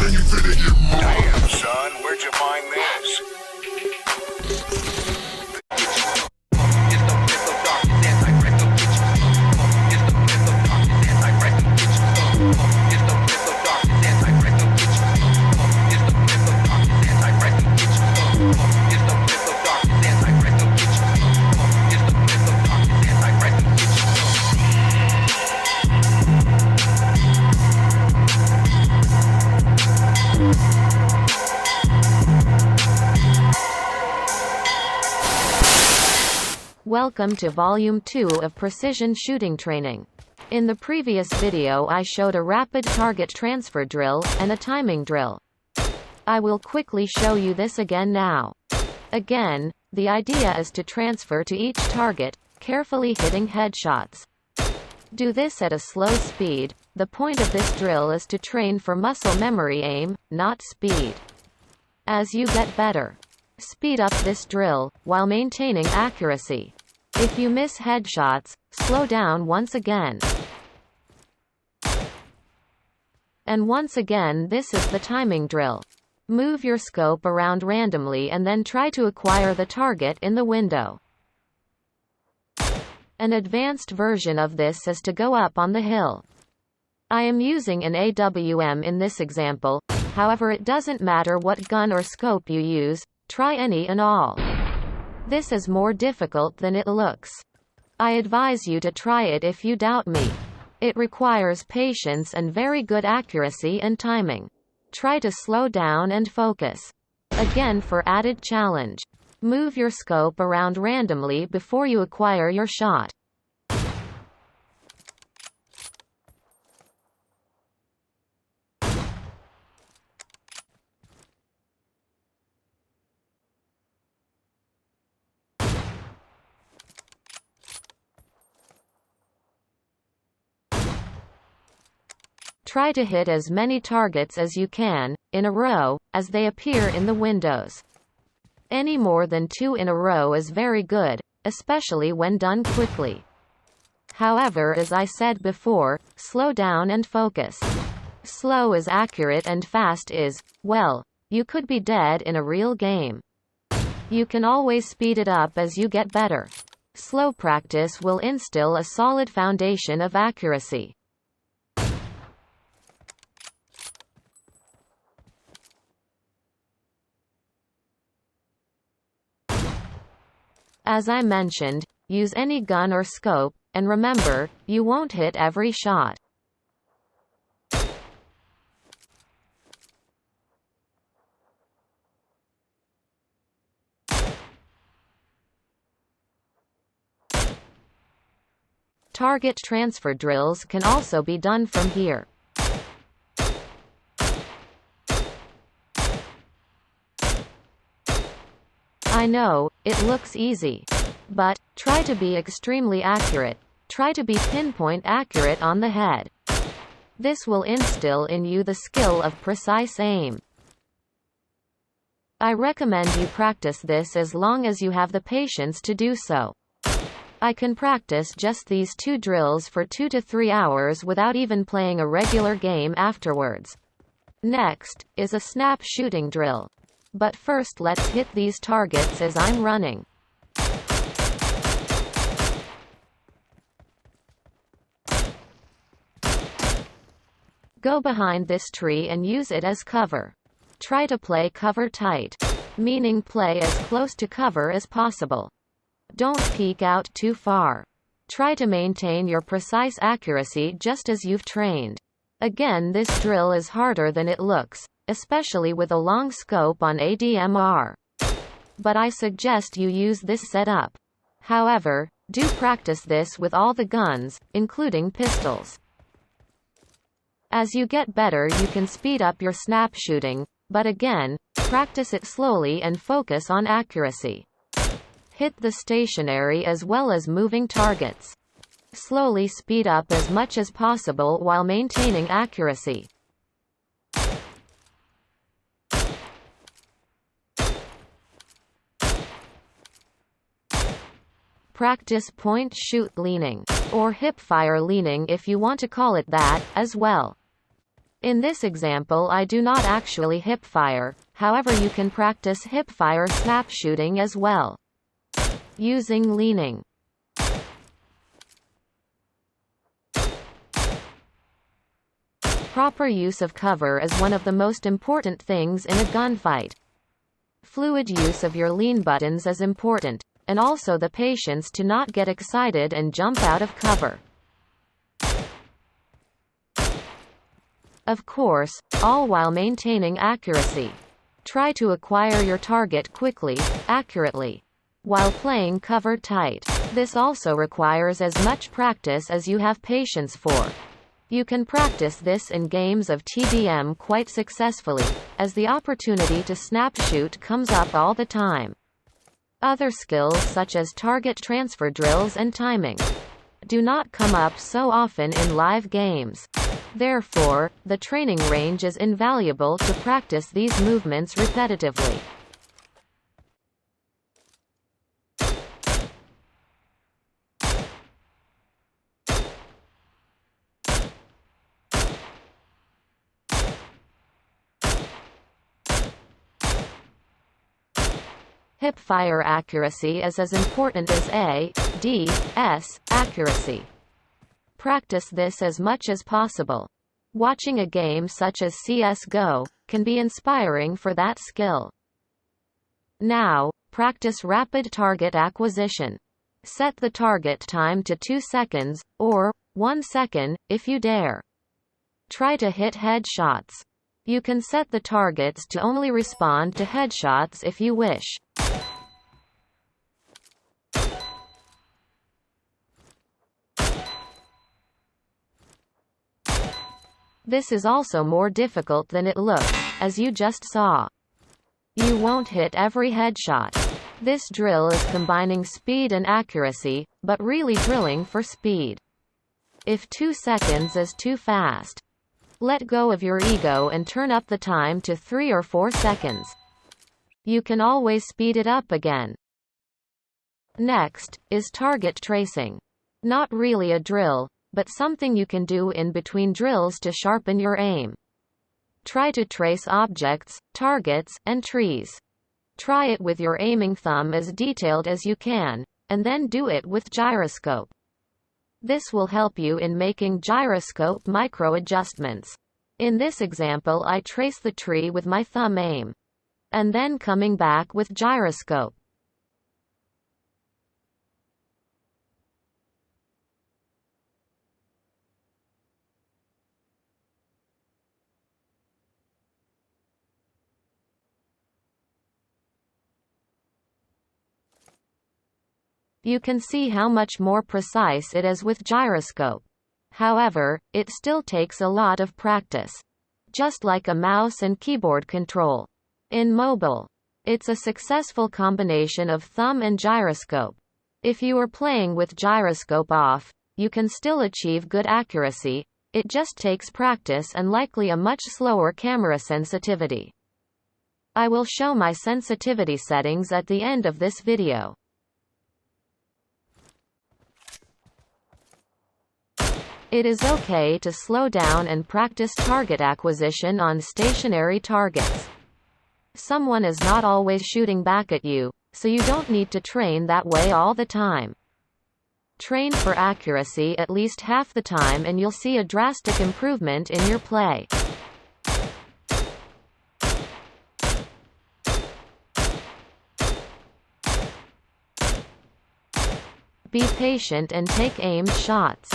and you finna get more. Damn, son, where'd you find this? Welcome to Volume 2 of Precision Shooting Training. In the previous video I showed a rapid target transfer drill, and a timing drill. I will quickly show you this again now. Again, the idea is to transfer to each target, carefully hitting headshots. Do this at a slow speed. The point of this drill is to train for muscle memory aim, not speed. As you get better, speed up this drill, while maintaining accuracy. If you miss headshots, slow down once again. And once again, this is the timing drill. Move your scope around randomly and then try to acquire the target in the window. An advanced version of this is to go up on the hill. I am using an AWM in this example, however it doesn't matter what gun or scope you use, try any and all. This is more difficult than it looks. I advise you to try it if you doubt me. It requires patience and very good accuracy and timing. Try to slow down and focus. Again, for added challenge, move your scope around randomly before you acquire your shot. Try to hit as many targets as you can, in a row, as they appear in the windows. Any more than 2 in a row is very good, especially when done quickly. However, as I said before, slow down and focus. Slow is accurate and fast is, well, you could be dead in a real game. You can always speed it up as you get better. Slow practice will instill a solid foundation of accuracy. As I mentioned, use any gun or scope, and remember, you won't hit every shot. Target transfer drills can also be done from here. I know, it looks easy. But, try to be extremely accurate. Try to be pinpoint accurate on the head. This will instill in you the skill of precise aim. I recommend you practice this as long as you have the patience to do so. I can practice just these 2 drills for 2 to 3 hours without even playing a regular game afterwards. Next, is a snap shooting drill. But first let's hit these targets as I'm running. Go behind this tree and use it as cover. Try to play cover tight, meaning play as close to cover as possible. Don't peek out too far. Try to maintain your precise accuracy just as you've trained. Again, this drill is harder than it looks, especially with a long scope on ADMR. But I suggest you use this setup. However, do practice this with all the guns, including pistols. As you get better you can speed up your snap shooting, but again, practice it slowly and focus on accuracy. Hit the stationary as well as moving targets. Slowly speed up as much as possible while maintaining accuracy. Practice point shoot leaning, or hip fire leaning if you want to call it that, as well. In this example I do not actually hip-fire, however you can practice hip-fire snap shooting as well. Using leaning. Proper use of cover is one of the most important things in a gunfight. Fluid use of your lean buttons is important, and also the patience to not get excited and jump out of cover. Of course, all while maintaining accuracy. Try to acquire your target quickly, accurately, while playing cover tight. This also requires as much practice as you have patience for. You can practice this in games of TDM quite successfully, as the opportunity to snap shoot comes up all the time. Other skills such as target transfer drills and timing do not come up so often in live games. Therefore, the training range is invaluable to practice these movements repetitively. Hip-fire accuracy is as important as A.D.S. accuracy. Practice this as much as possible. Watching a game such as CS:GO can be inspiring for that skill. Now, practice rapid target acquisition. Set the target time to 2 seconds, or 1 second, if you dare. Try to hit headshots. You can set the targets to only respond to headshots if you wish. This is also more difficult than it looks, as you just saw. You won't hit every headshot. This drill is combining speed and accuracy, but really drilling for speed. If 2 seconds is too fast, let go of your ego and turn up the time to 3 or 4 seconds. You can always speed it up again. Next, is target tracing. Not really a drill, but something you can do in between drills to sharpen your aim. Try to trace objects, targets, and trees. Try it with your aiming thumb as detailed as you can, and then do it with gyroscope. This will help you in making gyroscope micro-adjustments. In this example I trace the tree with my thumb aim, and then coming back with gyroscope. You can see how much more precise it is with gyroscope. However, it still takes a lot of practice. Just like a mouse and keyboard control. In mobile, it's a successful combination of thumb and gyroscope. If you are playing with gyroscope off, you can still achieve good accuracy, it just takes practice and likely a much slower camera sensitivity. I will show my sensitivity settings at the end of this video. It is okay to slow down and practice target acquisition on stationary targets. Someone is not always shooting back at you, so you don't need to train that way all the time. Train for accuracy at least half the time and you'll see a drastic improvement in your play. Be patient and take aimed shots.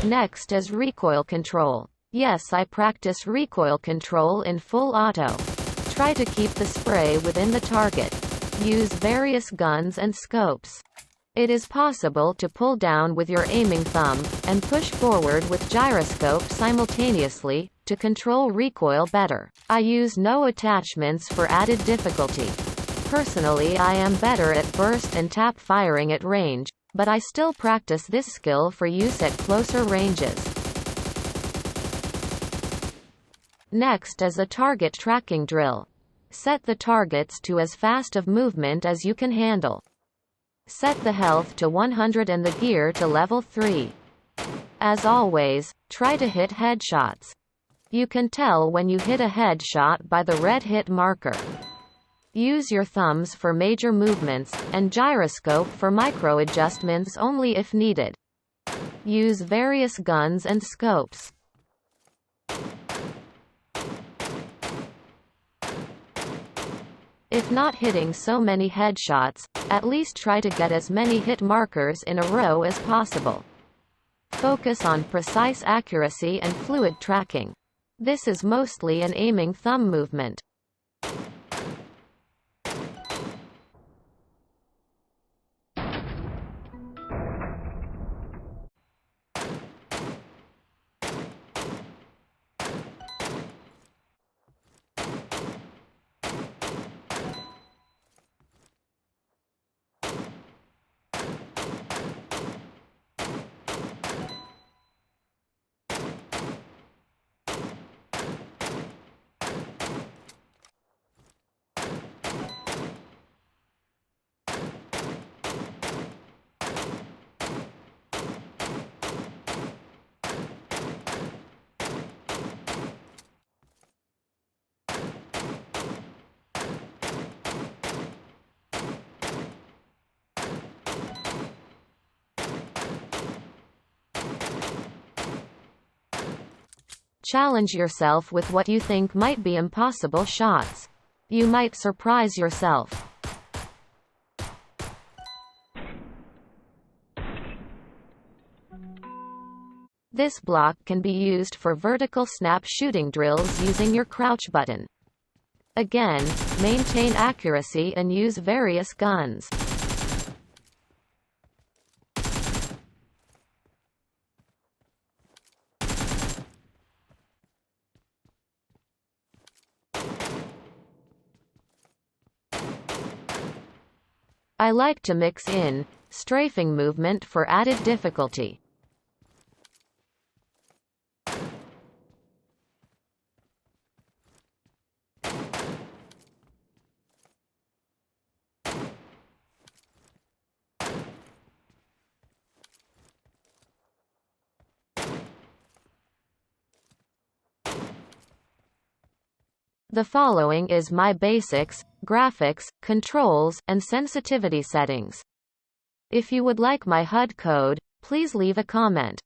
Next is recoil control. Yes, I practice recoil control in full auto. Try to keep the spray within the target. Use various guns and scopes. It is possible to pull down with your aiming thumb, and push forward with gyroscope simultaneously, to control recoil better. I use no attachments for added difficulty. Personally I am better at burst and tap firing at range, but I still practice this skill for use at closer ranges. Next is a target tracking drill. Set the targets to as fast of movement as you can handle. Set the health to 100 and the gear to level 3. As always, try to hit headshots. You can tell when you hit a headshot by the red hit marker. Use your thumbs for major movements, and gyroscope for micro adjustments only if needed. Use various guns and scopes. If not hitting so many headshots, at least try to get as many hit markers in a row as possible. Focus on precise accuracy and fluid tracking. This is mostly an aiming thumb movement. Challenge yourself with what you think might be impossible shots. You might surprise yourself. This block can be used for vertical snap shooting drills using your crouch button. Again, maintain accuracy and use various guns. I like to mix in strafing movement for added difficulty. The following is my basics, graphics, controls, and sensitivity settings. If you would like my HUD code, please leave a comment.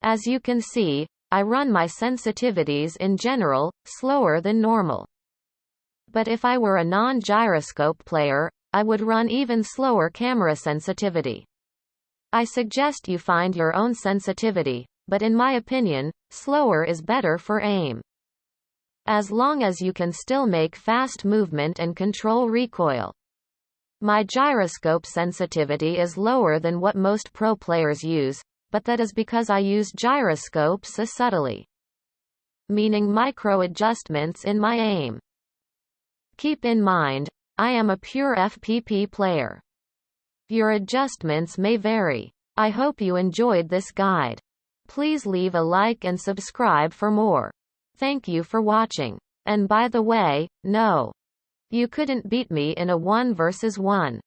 As you can see, I run my sensitivities in general, slower than normal. But if I were a non-gyroscope player, I would run even slower camera sensitivity. I suggest you find your own sensitivity, but in my opinion, slower is better for aim. As long as you can still make fast movement and control recoil. My gyroscope sensitivity is lower than what most pro players use, but that is because I use gyroscopes subtly, meaning micro adjustments in my aim. Keep in mind, I am a pure FPP player. Your adjustments may vary. I hope you enjoyed this guide. Please leave a like and subscribe for more. Thank you for watching. And by the way, no, you couldn't beat me in a 1 versus 1.